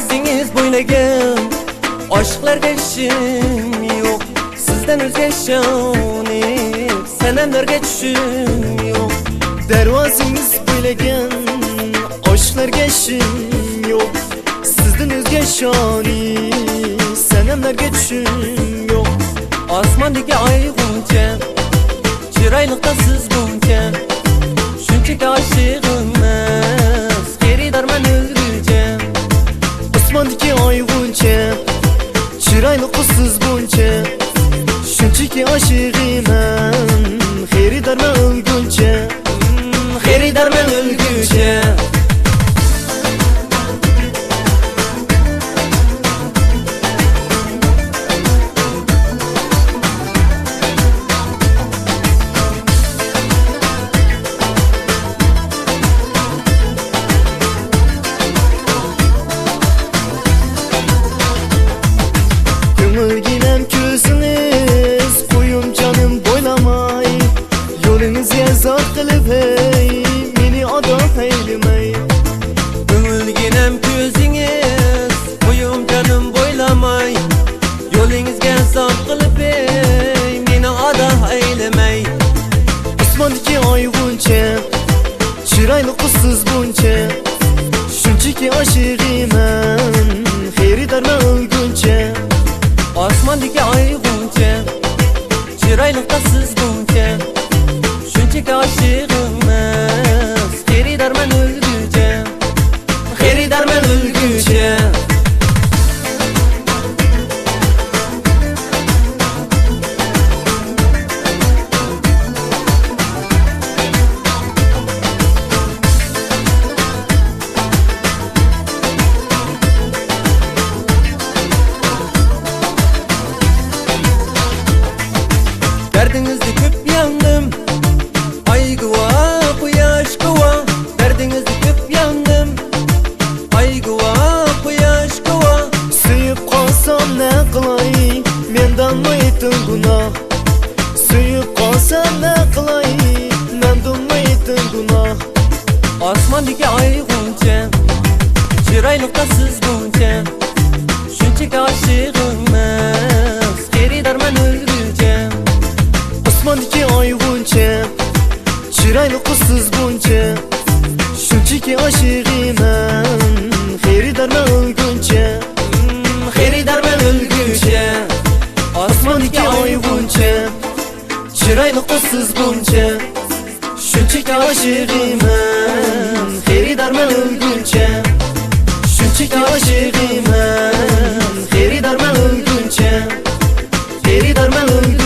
Dervozingiz bo'ylagan aşklarga ishim yo'q. Sizdan o'zga ishonib sanamlarga tushim yo'q. Dervozingiz bo'ylagan aşklarga ishim yo'q. Sizdan o'zga ishonib sanamlarga tushim yo'q. Osmondagi oyg'uncha chiroyliqda siz buncha shunchaki oshiqmas xaridorman o'zgucha. Osmondagi oyg'uncha chiroyliqda siz buncha shunchaki oshiqman xaridorman o'lguncha. Xaridorman o'lguncha. Gülginem gözünüz koyum canım boylamay. Yolunuzga zor qilib hey meni adoq eylemay. Ko'ngilginam ko'zingiz qo'yim jonim bo'ylamay. Yo'lingizga zor qilib ey meni adoq eylemay. Osmondagi oyg'uncha chiroyli qizsiz buncha shunchaki oshiqman xaridorman o'lguncha. Osmondagi oyg'uncha chiroyliqda siz buncha shunchaki oshiqmas xaridorman o'lguncha. Xaridorman o'lguncha. Derdinizde köp yandım, ay guva, quyosh guva. Derdinizde köp yandım, ay guva, quyosh guva. Suyib qolsam ne qilay mendan maytin gunoh. Suyib qolsam ne qilay mendan maytin gunoh. Osmondagi oyg'uncha chiroyliqda siz buncha shunchaki oshiqmas xaridorman o'lguncha. Osmondagi oyg'uncha chiroyli qizsiz buncha shunchaki oshiqman xaridorman o'lguncha. Xaridorman o'lguncha. Osmondagi oyg'uncha chiroyli qizsiz buncha shunchaki oshiqman xaridorman o'lguncha. Shunchaki oshiqman xaridorman o'lguncha. Xaridorman o'lguncha.